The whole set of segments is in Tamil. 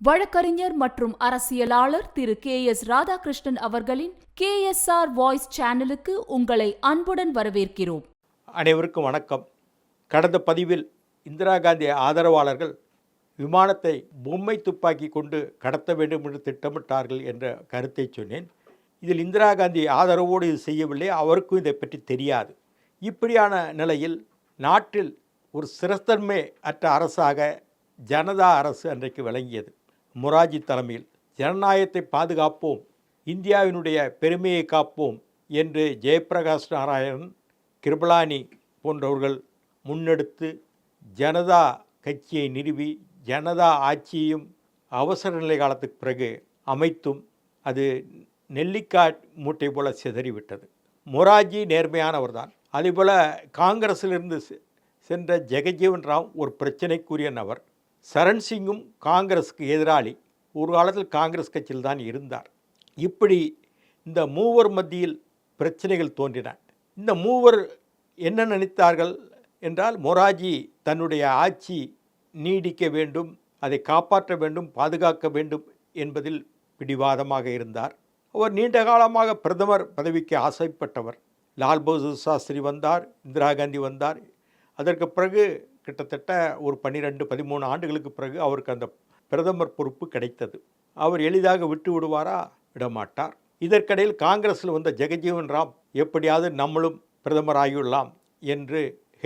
வழக்கறிஞர் மற்றும் அரசியலாளர் திரு KS ராதாகிருஷ்ணன் அவர்களின் KSR வாய்ஸ் சேனலுக்கு உங்களை அன்புடன் வரவேற்கிறோம். அனைவருக்கும் வணக்கம். கடந்த பதிவில் இந்திரா காந்தி ஆதரவாளர்கள் விமானத்தை பொம்மை துப்பாக்கி கொண்டு கடத்த வேண்டும் என்று திட்டமிட்டார்கள் என்ற கருத்தை சொன்னேன். இதில் இந்திரா காந்தி ஆதரவோடு இது செய்யவில்லை, அவருக்கும் இதை பற்றி தெரியாது. இப்படியான நிலையில் நாட்டில் ஒரு ஸ்திரத்தன்மை அற்ற அரசாக ஜனதா அரசு அன்றைக்கு விளங்கியது. மொராஜி தலைமையில் ஜனநாயகத்தை பாதுகாப்போம், இந்தியாவினுடைய பெருமையை காப்போம் என்று ஜெயபிரகாஷ் நாராயணன், கிருபலானி போன்றவர்கள் முன்னெடுத்து ஜனதா கட்சியை நிறுவி ஜனதா ஆட்சியையும் அவசர நிலை காலத்துக்கு பிறகு அமைத்தும் அது நெல்லிக்காய் மூட்டை போல சிதறிவிட்டது. மொராஜி நேர்மையானவர் தான். அதேபோல் காங்கிரஸிலிருந்து சென்ற ஜெகஜீவன் ராம் ஒரு பிரச்சனைக்குரிய நபர். சரண் சிங்கும் காங்கிரஸுக்கு எதிராளி, ஒரு காலத்தில் காங்கிரஸ் கட்சியில் தான் இருந்தார். இப்படி இந்த மூவர் மத்தியில் பிரச்சனைகள் தோன்றின. இந்த மூவர் என்ன நினைத்தார்கள் என்றால், மொராஜி தன்னுடைய ஆட்சி நீடிக்க வேண்டும், அதை காப்பாற்ற வேண்டும், பாதுகாக்க வேண்டும் என்பதில் பிடிவாதமாக இருந்தார். அவர் நீண்ட காலமாக பிரதமர் பதவிக்கு ஆசைப்பட்டவர். லால் பகதூர் சாஸ்திரி வந்தார், இந்திரா காந்தி வந்தார். அதற்கு பிறகு கிட்டத்தட்ட ஒரு 12-13 ஆண்டுகளுக்கு பிறகு அவருக்கு அந்த பிரதமர் பொறுப்பு கிடைத்தது. அவர் எளிதாக விட்டு விடுவாரா? விடமாட்டார். இதற்கிடையில் காங்கிரஸில் வந்த ஜெகஜீவன் ராம் எப்படியாவது நம்மளும் பிரதமர் ஆகிவிடலாம் என்று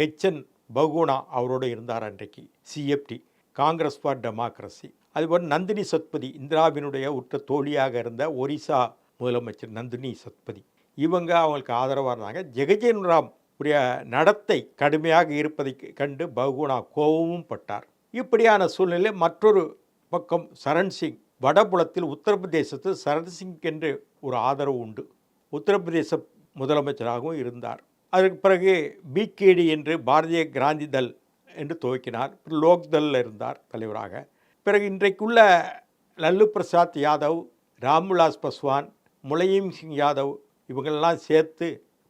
HN பகுகுணா அவரோடு இருந்தார். அன்றைக்கு CFT, காங்கிரஸ் ஃபார் டெமோக்ரஸி. அதுபோல் நந்தினி சத்பதி, இந்திராவினுடைய உற்ற தோழியாக இருந்த ஒரிசா முதலமைச்சர் நந்தினி சத்பதி, இவங்க அவங்களுக்கு ஆதரவாக இருந்தாங்க. ஜெகஜீவன் ராம் உடைய நடத்தை கடுமையாக இருப்பதை கண்டு பகுகுணா கோபமும் பட்டார். இப்படியான சூழ்நிலை மற்றொரு பக்கம் சரண் சிங், வடபுலத்தில் உத்தரப்பிரதேசத்தில் சரண் சிங் என்று ஒரு ஆதரவு உண்டு. உத்தரப்பிரதேச முதலமைச்சராகவும் இருந்தார். அதற்கு பிறகு BKD என்று பாரதிய கிராந்தி தள் என்று துவக்கினார். லோக்தளில் இருந்தார் தலைவராக. பிறகு இன்றைக்குள்ள லல்லு பிரசாத் யாதவ், ராம்விலாஸ் பாஸ்வான், முலாயம் சிங் யாதவ் இவங்களெல்லாம் சேர்த்து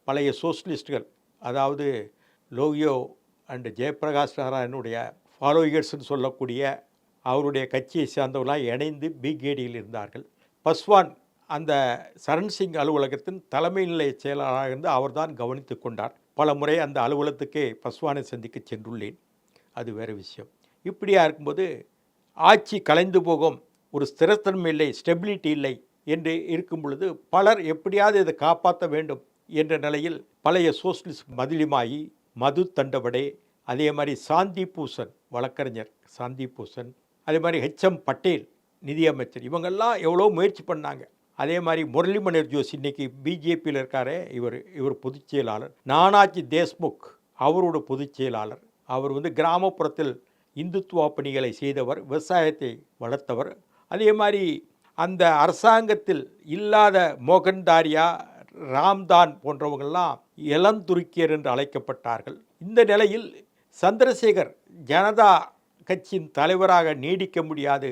பழைய சோஷலிஸ்டுகள், அதாவது லோகியோ அண்ட் ஜெயபிரகாஷ் நாராயணனுடைய ஃபாலோயர்ஸ்ன்னு சொல்லக்கூடிய அவருடைய கட்சியை சேர்ந்தவர்களாம் இணைந்து BKDயில் இருந்தார்கள். பஸ்வான் அந்த சரண் சிங் அலுவலகத்தின் தலைமை நிலைய செயலாளராக இருந்து அவர்தான் கவனித்து கொண்டார். பல முறை அந்த அலுவலகத்துக்கே பஸ்வானை சந்திக்க சென்றுள்ளேன். அது வேறு விஷயம். இப்படியா இருக்கும்போது ஆட்சி கலைந்து போகும், ஒரு ஸ்திரத்தன்மை இல்லை, ஸ்டெபிலிட்டி இல்லை என்று இருக்கும் பொழுது பலர் எப்படியாவது இதை காப்பாற்ற வேண்டும் என்ற நிலையில் பழைய சோஷலிஸ்ட் மதிலிமாயி, மது தண்டவடே, அதே மாதிரி சாந்தி பூஷன் வழக்கறிஞர் சாந்தி பூஷன், அதே மாதிரி HM பட்டேல் நிதியமைச்சர், இவங்கெல்லாம் எவ்வளோ முயற்சி பண்ணாங்க. அதே மாதிரி முரளி மனோகர் ஜோஷி இன்றைக்கி BJPயில் இருக்காரே, இவர் பொதுச் செயலாளர். நானாஜி தேஷ்முக் அவரோட பொதுச் செயலாளர். அவர் கிராமப்புறத்தில் இந்துத்துவ பணிகளை செய்தவர், விவசாயத்தை வளர்த்தவர். அதே மாதிரி அந்த அரசாங்கத்தில் இல்லாத மோகன்தாரியா, ராம்தான் போன்றவங்கள்லாம் இளந்துருக்கியர் என்று அழைக்கப்பட்டார்கள். இந்த நிலையில் சந்திரசேகர் ஜனதா கட்சியின் தலைவராக நீடிக்க முடியாது,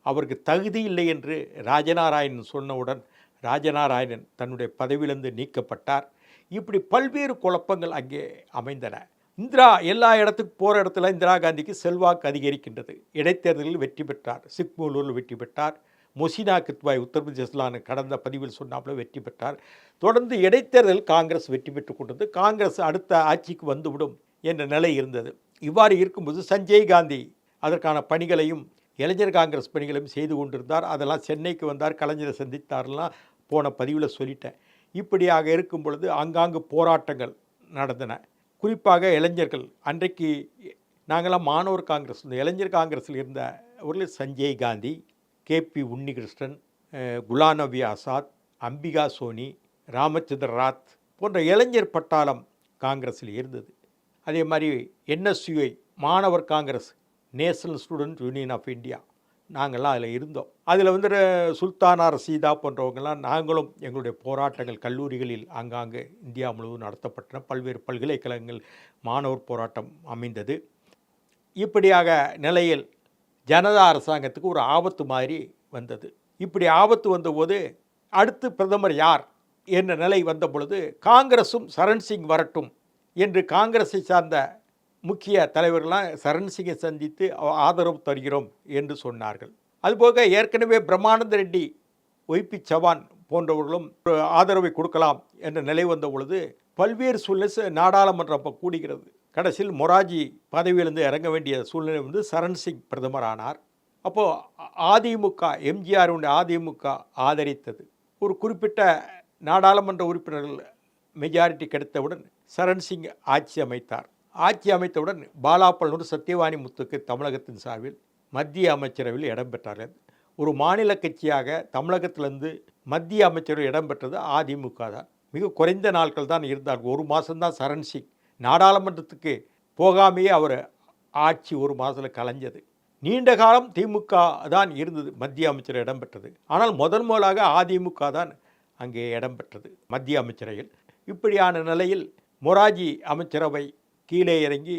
அவருக்கு தகுதி இல்லை என்று ராஜநாராயணன் சொன்னவுடன் ராஜநாராயணன் தன்னுடைய பதவியிலிருந்து நீக்கப்பட்டார். இப்படி பல்வேறு குழப்பங்கள் அங்கே அமைந்தன. இந்திரா எல்லா இடத்துக்கு போகிற இடத்துல இந்திரா காந்திக்கு செல்வாக்கு அதிகரிக்கின்றது. இடைத்தேர்தலில் வெற்றி பெற்றார், சிக்மூலூரில் வெற்றி பெற்றார். மொசினா கித்வாய் உத்தரப்பிரதேசத்தில் கடந்த பதிவில் சொன்னாப்புல வெற்றி பெற்றார். தொடர்ந்து இடைத்தேர்தல் காங்கிரஸ் வெற்றி பெற்று கொண்டது. காங்கிரஸ் அடுத்த ஆட்சிக்கு வந்துவிடும் என்ற நிலை இருந்தது. இவ்வாறு இருக்கும்போது சஞ்சய் காந்தி அதற்கான பணிகளையும் இளைஞர் காங்கிரஸ் பணிகளையும் செய்து கொண்டிருந்தார். அதெல்லாம் சென்னைக்கு வந்தார், கலைஞரை சந்தித்தார்லாம் போன பதிவில் சொல்லிட்டேன். இப்படியாக இருக்கும் பொழுது ஆங்காங்கு போராட்டங்கள் நடந்தன. குறிப்பாக இளைஞர்கள், அன்றைக்கு நாங்களாம் மாணவர் காங்கிரஸ், இந்த இளைஞர் காங்கிரஸில் இருந்த ஒரு சஞ்சய் காந்தி, KP உன்னிகிருஷ்ணன், குலாம் நபி ஆசாத், அம்பிகா சோனி, ராமச்சந்திர ராத் போன்ற இளைஞர் பட்டாளம் காங்கிரஸில் இருந்தது. அதே மாதிரி NSUI மாணவர் Congress, national student union of India, நாங்கள்லாம் அதில் இருந்தோம். அதில் சுல்தானா ரசீதா போன்றவங்கெல்லாம் நாங்களும் எங்களுடைய போராட்டங்கள் கல்லூரிகளில் ஆங்காங்கு இந்தியா முழுவதும் நடத்தப்பட்டன. பல்வேறு பல்கலைக்கழகங்கள் மாணவர் போராட்டம் அமைந்தது. இப்படியாக நிலையில் ஜனதா அரசாங்கத்துக்கு ஒரு ஆபத்து மாதிரி வந்தது. இப்படி ஆபத்து வந்தபோது அடுத்து பிரதமர் யார் என்ற நிலை வந்த பொழுது காங்கிரஸும் சரண் சிங் வரட்டும் என்று காங்கிரஸை சார்ந்த முக்கிய தலைவர்களாம் சரண் சிங்கை சந்தித்து ஆதரவு தருகிறோம் என்று சொன்னார்கள். அதுபோக ஏற்கனவே பிரம்மானந்த ரெட்டி, ஒய்பி சவான் போன்றவர்களும் ஒரு ஆதரவை கொடுக்கலாம் என்ற நிலை வந்த பொழுது பல்வேறு சூழ்நிலை நாடாளுமன்றம் அப்போ கூடுகிறது. கடைசியில் மொராஜி பதவியிலிருந்து இறங்க வேண்டிய சூழ்நிலை வந்து சரண் சிங் பிரதமர் ஆனார். அப்போது அதிமுக, எம்ஜிஆருடைய அதிமுக ஆதரித்தது. ஒரு குறிப்பிட்ட நாடாளுமன்ற உறுப்பினர்கள் மெஜாரிட்டி கிடைத்தவுடன் சரண் சிங் ஆட்சி அமைத்தார். ஆட்சி அமைத்தவுடன் பாலாப்பள்ளூர், சத்யவாணி முத்துக்கு தமிழகத்தின் சார்பில் மத்திய அமைச்சரவையில் இடம்பெற்றார்கள். ஒரு மாநில கட்சியாக தமிழகத்திலிருந்து மத்திய அமைச்சரவையில் இடம்பெற்றது அதிமுக தான். மிக குறைந்த நாட்கள் தான் இருந்தார். ஒரு மாதம்தான் சரண் சிங் நாடாளுமன்றத்துக்கு போகாமையே அவர் ஆட்சி ஒரு மாதத்தில் கலைஞ்சது. நீண்ட காலம் திமுக தான் இருந்தது, மத்திய அமைச்சர் இடம்பெற்றது. ஆனால் முதலாக அதிமுக தான் அங்கே இடம்பெற்றது மத்திய அமைச்சரவையில். இப்படியான நிலையில் மொராஜி அமைச்சரவை கீழே இறங்கி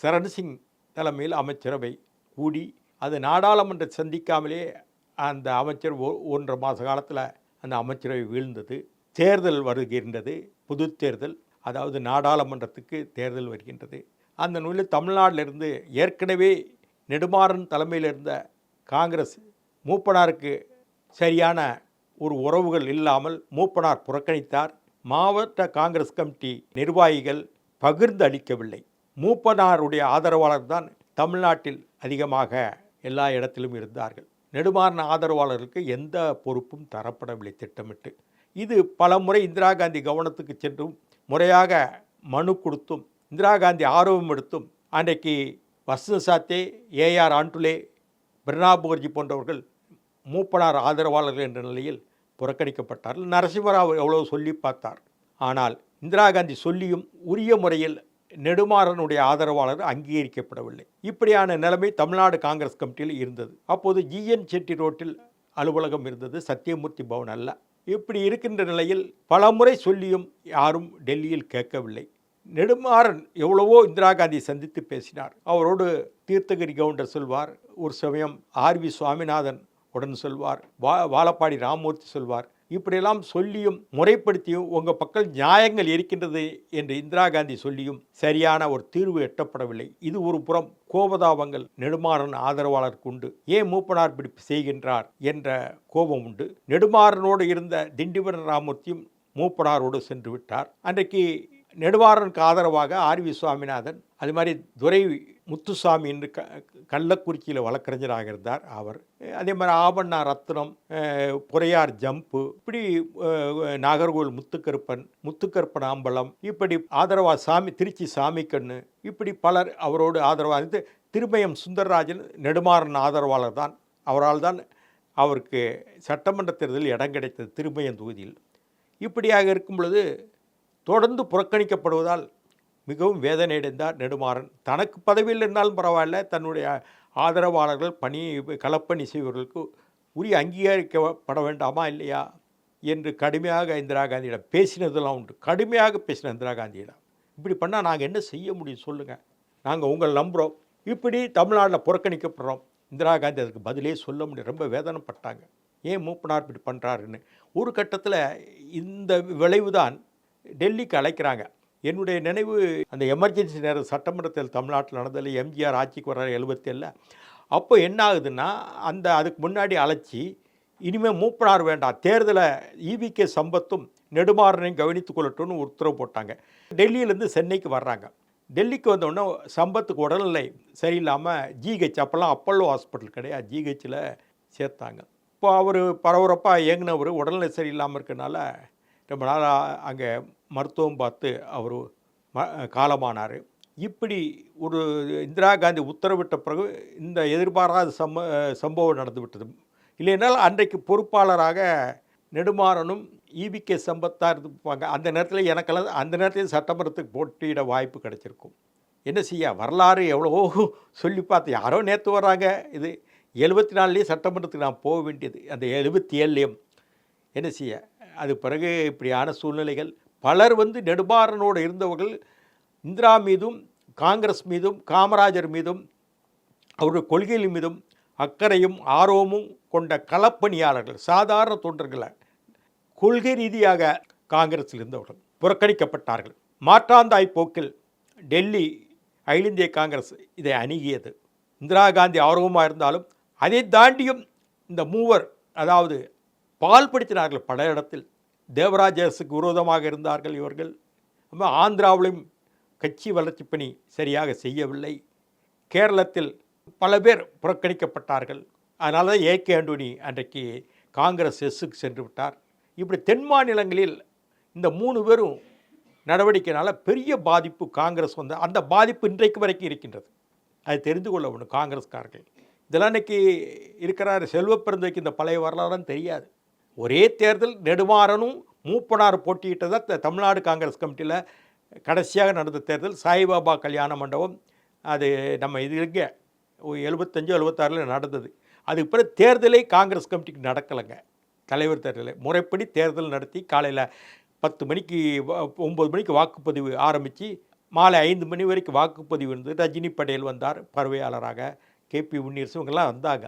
சரண் சிங் தலைமையில் அமைச்சரவை கூடி அது நாடாளுமன்ற சந்திக்காமலே அந்த அமைச்சர் 1.5 மாத காலத்தில் அந்த அமைச்சரவை வீழ்ந்தது. தேர்தல் வருகின்றது, பொது தேர்தல், அதாவது நாடாளுமன்றத்துக்கு தேர்தல் வருகின்றது. அந்த நூலில் தமிழ்நாட்டிலிருந்து ஏற்கனவே நெடுமாறன் தலைமையில் இருந்த காங்கிரஸ் மூப்பனாருக்கு சரியான ஒரு உறவுகள் இல்லாமல் மூப்பனார் புறக்கணித்தார். மாவட்ட காங்கிரஸ் கமிட்டி நிர்வாகிகள் பகிர்ந்து அளிக்கவில்லை. மூப்பனாருடைய ஆதரவாளர் தான் தமிழ்நாட்டில் அதிகமாக எல்லா இடத்திலும் இருந்தார்கள். நெடுமாறன் ஆதரவாளர்களுக்கு எந்த பொறுப்பும் தரப்படவில்லை திட்டமிட்டு. இது பல முறை இந்திரா காந்தி கவனத்துக்கு சென்றும் முறையாக மனு கொடுத்தும் இந்திரா காந்தி ஆர்வம் எடுத்தும் அன்றைக்கு வசந்தசாத்தே, ஏஆர் ஆண்டுலே, பிரணாப் முகர்ஜி போன்றவர்கள் மூப்பனார் ஆதரவாளர்கள் என்ற நிலையில் புறக்கணிக்கப்பட்டார்கள். நரசிம்மராவ் எவ்வளோ சொல்லி பார்த்தார். ஆனால் இந்திரா காந்தி சொல்லியும் உரிய முறையில் நெடுமாறனுடைய ஆதரவாளர் அங்கீகரிக்கப்படவில்லை. இப்படியான நிலைமை தமிழ்நாடு காங்கிரஸ் கமிட்டியில் இருந்தது. அப்போது ஜிஎன் செட்டி ரோட்டில் அலுவலகம் இருந்தது, சத்தியமூர்த்தி பவன் அல்ல. இப்படி இருக்கின்ற நிலையில் பல முறை சொல்லியும் யாரும் டெல்லியில் கேட்கவில்லை. நெடுமாறன் எவ்வளவோ இந்திரா காந்தியை சந்தித்து பேசினார். அவரோடு தீர்த்தகிரி கவுண்டர் சொல்வார், ஒரு சமயம் ஆர்வி சுவாமிநாதன் உடன் சொல்வார், வாழப்பாடி ராமமூர்த்தி சொல்வார். இப்படியெல்லாம் சொல்லியும் முறைப்படுத்தியும் உங்கள் பக்கம் நியாயங்கள் இருக்கின்றது என்று இந்திரா காந்தி சொல்லியும் சரியான ஒரு தீர்வு எட்டப்படவில்லை. இது ஒரு புறம் கோபதாபங்கள் நெடுமாறன் ஆதரவாளருக்கு உண்டு. ஏன் மூப்பனார் இப்படி செய்கின்றார் என்ற கோபம் உண்டு. நெடுமாறனோடு இருந்த திண்டிவன ராமமூர்த்தியும் மூப்பனாரோடு சென்று விட்டார். அன்றைக்கு நெடுமாறனுக்கு ஆதரவாக ஆர்வி சுவாமிநாதன், அது மாதிரி துரை முத்துசாமி என்று கள்ளக்குறிச்சியில் வழக்கறிஞராக இருந்தார் அவர். அதே மாதிரி ஆவண்ணா ரத்னம், பொறையார் ஜம்பு, இப்படி நாகர்கோவில் முத்துக்கருப்பன் அம்பலம், இப்படி ஆதரவா திருச்சி சாமிக்கண்ணு, இப்படி பலர் அவரோடு ஆதரவாக. திருமயம் சுந்தரராஜன் நெடுமாறன் ஆதரவாளர் தான். அவரால் தான் அவருக்கு சட்டமன்ற தேர்தலில் இடம் கிடைத்தது திருமயம் தொகுதியில். இப்படியாக இருக்கும் பொழுது தொடர்ந்து புறக்கணிக்கப்படுவதால் மிகவும் வேதனையடைந்தார் நெடுமாறன். தனக்கு பதவியில் இருந்தாலும் பரவாயில்ல, தன்னுடைய ஆதரவாளர்கள் களப்பணி செய்வர்களுக்கு உரிய அங்கீகரிக்கப்பட வேண்டாமா இல்லையா என்று கடுமையாக இந்திரா காந்தியிடம் பேசினதெல்லாம் உண்டு. கடுமையாக பேசின இந்திரா காந்தியிடம். இப்படி பண்ணால் நாங்கள் என்ன செய்ய முடியும் சொல்லுங்கள், நாங்கள் உங்களை நம்புகிறோம், இப்படி தமிழ்நாட்டில் புறக்கணிக்கப்படுறோம். இந்திரா காந்தி அதுக்கு பதிலே சொல்ல முடியும். ரொம்ப வேதனைப்பட்டாங்க, ஏன் மூப்பனார் இப்படி பண்ணுறாருன்னு. ஒரு கட்டத்தில் இந்த விளைவு தான் டெல்லிக்கு அழைக்கிறாங்க. என்னுடைய நினைவு, அந்த எமர்ஜென்சி நேரம் சட்டமன்றத்தில் தமிழ்நாட்டில் நடந்ததில் எம்ஜிஆர் ஆட்சிக்கு வர்றாரு 77. அப்போ என்ன ஆகுதுன்னா, அதுக்கு முன்னாடி அழைச்சி இனிமேல் மூப்பனார் வேண்டாம், தேர்தலை ஈவிகே சம்பத்தும் நெடுமாறனையும் கவனித்து கொள்ளட்டும்னு உத்தரவு போட்டாங்க. டெல்லியிலேருந்து சென்னைக்கு வர்றாங்க. டெல்லிக்கு வந்தோடனே சம்பத்துக்கு உடல்நிலை சரியில்லாமல் ஜிஹெச், அப்போல்லாம் அப்பல்லோ ஹாஸ்பிட்டல் கிடையாது, ஜிஹெச்சில் சேர்த்தாங்க. இப்போ அவர் பரபரப்பாக இயங்கினவர் உடல்நிலை சரியில்லாமல் இருக்கனால ரொம்ப நாள் அங்கே மருத்துவம் பார்த்து அவர் காலமானார். இப்படி ஒரு இந்திரா காந்தி உத்தரவிட்ட பிறகு இந்த எதிர்பாராத சம்பவம் நடந்து விட்டது. இல்லைனால் அன்றைக்கு பொறுப்பாளராக நெடுமாறனும் ஈவிகே சம்பத்தாக இருந்துப்பாங்க. அந்த நேரத்தில் எனக்கெல்லாம் அந்த நேரத்தில் சட்டமன்றத்துக்கு போட்டியிட வாய்ப்பு கிடைச்சிருக்கும். என்ன செய்ய, வரலாறு எவ்வளவோ சொல்லி பார்த்து யாரோ நேற்று வர்றாங்க. இது 74 சட்டமன்றத்துக்கு நான் போக வேண்டியது, அந்த 77 என்ன செய்ய. அது பிறகு இப்படியான சூழ்நிலைகள். பலர் நெடுமாறனோடு இருந்தவர்கள் இந்திரா மீதும் காங்கிரஸ் மீதும் காமராஜர் மீதும் அவருடைய கொள்கைகள் மீதும் அக்கறையும் ஆர்வமும் கொண்ட களப்பணியாளர்கள், சாதாரண தொண்டர்களை கொள்கை ரீதியாக காங்கிரஸில் இருந்தவர்கள் புறக்கணிக்கப்பட்டார்கள். மாற்றாந்தாய் போக்கில் டெல்லி அகில இந்திய காங்கிரஸ் இதை அணுகியது. இந்திரா காந்தி ஆர்வமாக இருந்தாலும் அதை தாண்டியும் இந்த மூவர் அதாவது பால்படுத்தினார்கள் பல இடத்தில். தேவராஜ அரசுக்கு விரோதமாக இருந்தார்கள் இவர்கள். ஆந்திராவிலும் கட்சி வளர்ச்சி பணி சரியாக செய்யவில்லை. கேரளத்தில் பல பேர் புறக்கணிக்கப்பட்டார்கள். அதனால தான் ஏகே ஆண்டோனி அன்றைக்கு காங்கிரஸ் எஸ்ஸுக்கு சென்று விட்டார். இப்படி தென் மாநிலங்களில் இந்த 3 பேரும் நடவடிக்கையினால பெரிய பாதிப்பு காங்கிரஸ் வந்த அந்த பாதிப்பு இன்றைக்கு வரைக்கும் இருக்கின்றது. அது தெரிந்து கொள்ள ஒன்று காங்கிரஸ்காரர்கள். இதெல்லாம் இன்றைக்கி இருக்கிறார் செல்வப்பெருந்தைக்கு இந்த பழைய வரலாறும் தெரியாது. ஒரே தேர்தல் நெடுமாறனும் மூப்பனார் போட்டியிட்டதாக தமிழ்நாடு காங்கிரஸ் கமிட்டியில் கடைசியாக நடந்த தேர்தல் சாய்பாபா கல்யாண மண்டபம். அது நம்ம இது இங்கே 75 76 நடந்தது. அதுக்கு பிறகு தேர்தலே காங்கிரஸ் கமிட்டிக்கு நடக்கலைங்க. தலைவர் தேர்தலை முறைப்படி தேர்தல் நடத்தி காலையில் 10 மணிக்கு 9 மணிக்கு வாக்குப்பதிவு ஆரம்பித்து மாலை 5 மணி வரைக்கும் வாக்குப்பதிவு இருந்தது. ரஜினி படேல் வந்தார் பார்வையாளராக, KP முனியரசு இவங்கெல்லாம் வந்தாங்க.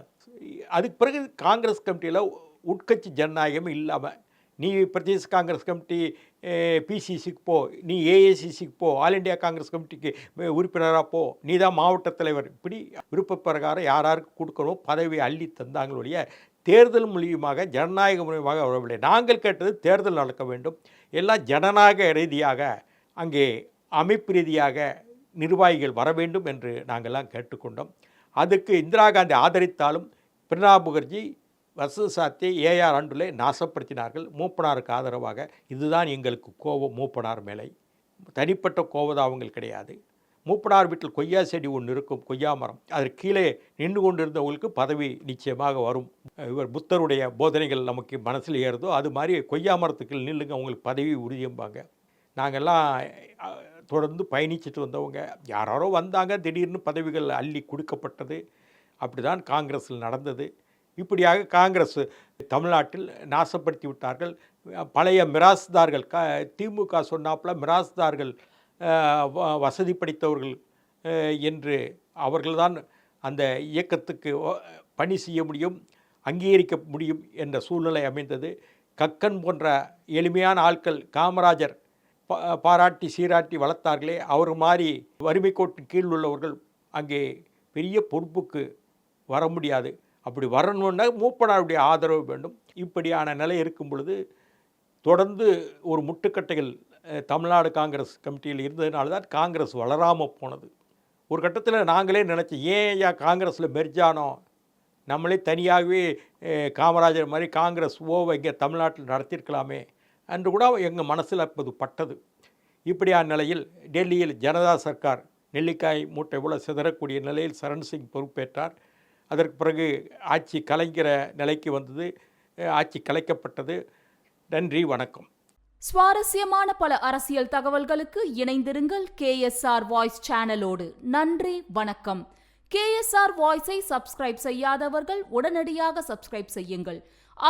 அதுக்கு பிறகு காங்கிரஸ் கமிட்டியில் உட்கட்சி ஜனநாயகம் இல்லாமல் நீ பிரதேச காங்கிரஸ் கமிட்டி PCCக்கு போ, நீ AACCக்கு போ, ஆல் இண்டியா காங்கிரஸ் கமிட்டிக்கு உறுப்பினராக போ, நீ தான் மாவட்ட தலைவர், இப்படி விருப்ப பிரகாரம் யாராருக்கு கொடுக்கணும் பதவி அள்ளி தந்தாங்களுடைய தேர்தல் மூலியமாக ஜனநாயக மூலியமாக வரவில்லை. நாங்கள் கேட்டது தேர்தல் நடக்க வேண்டும், எல்லாம் ஜனநாயக ரீதியாக அங்கே அமைப்பு ரீதியாக நிர்வாகிகள் வர வேண்டும் என்று நாங்கள்லாம் கேட்டுக்கொண்டோம். அதுக்கு இந்திரா காந்தி ஆதரித்தாலும் பிரணாப் முகர்ஜி வசசாத்தை AR ஆண்டுலே நாசப்படுத்தினார்கள் மூப்பனாருக்கு ஆதரவாக. இதுதான் எங்களுக்கு கோபம் மூப்பனார் மேலே. தனிப்பட்ட கோபம் அவங்களுக்கு கிடையாது. மூப்பனார் வீட்டில் கொய்யா செடி ஒன்று இருக்கும், கொய்யா மரம். அதற்கு கீழே நின்று கொண்டிருந்தவங்களுக்கு பதவி நிச்சயமாக வரும். இவர் புத்தருடைய போதனைகள் நமக்கு மனசில் ஏறுதோ அது மாதிரி கொய்யா மரத்துக்கு நில்லுங்க, அவங்களுக்கு பதவி உறுதியும்பாங்க. நாங்கள்லாம் தொடர்ந்து பயணிச்சுட்டு வந்தவங்க. யாரோ வந்தாங்க, திடீர்னு பதவிகள் அள்ளி கொடுக்கப்பட்டது. அப்படி தான் காங்கிரஸில் நடந்தது. இப்படியாக காங்கிரஸ் தமிழ்நாட்டில் நாசப்படுத்தி விட்டார்கள். பழைய மிராஸ்தார்கள் திமுக சொன்னாப்புல மிராஸ்தார்கள் வசதி படைத்தவர்கள் என்று அவர்கள்தான் அந்த இயக்கத்துக்கு பணி செய்ய முடியும், அங்கீகரிக்க முடியும் என்ற சூழ்நிலை அமைந்தது. கக்கன் போன்ற எளிமையான ஆட்கள் காமராஜர் பாராட்டி சீராட்டி வளர்த்தார்களே, அவர் மாதிரி வறுமை கோட்டின் கீழ் உள்ளவர்கள் அங்கே பெரிய பொறுப்புக்கு வர முடியாது. அப்படி வரணுன்னா மூப்பனாருடைய ஆதரவு வேண்டும். இப்படியான நிலை இருக்கும் பொழுது தொடர்ந்து ஒரு முட்டுக்கட்டைகள் தமிழ்நாடு காங்கிரஸ் கமிட்டியில் இருந்ததுனால தான் காங்கிரஸ் வளராமல் போனது. ஒரு கட்டத்தில் நாங்களே நினச்சோம், ஏன் காங்கிரஸில் மெர்ஜானோ, நம்மளே தனியாகவே காமராஜர் மாதிரி காங்கிரஸ் இங்கே தமிழ்நாட்டில் நடத்தியிருக்கலாமே என்று கூட எங்கள் மனசில் அப்போது பட்டது. இப்படியான நிலையில் டெல்லியில் ஜனதா சர்க்கார் நெல்லிக்காய் மூட்டை போல சிதறக்கூடிய நிலையில் சரண் சிங் பொறுப்பேற்றார். அதற்கு பிறகு ஆட்சி கலைக்கிற நிலைக்கு வந்தது, ஆட்சி கலைக்கப்பட்டது. நன்றி, வணக்கம். சுவாரஸ்யமான பல அரசியல் தகவல்களுக்கு இணைந்திருங்கள் KSR வாய்ஸ் சேனலோடு. நன்றி, வணக்கம். KSR வாய்ஸை சப்ஸ்கிரைப் செய்யாதவர்கள் உடனடியாக சப்ஸ்கிரைப் செய்யுங்கள்.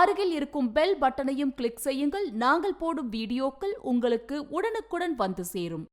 அருகில் இருக்கும் பெல் பட்டனையும் கிளிக் செய்யுங்கள். நாங்கள் போடும் வீடியோக்கள் உங்களுக்கு உடனுக்குடன் வந்து சேரும்.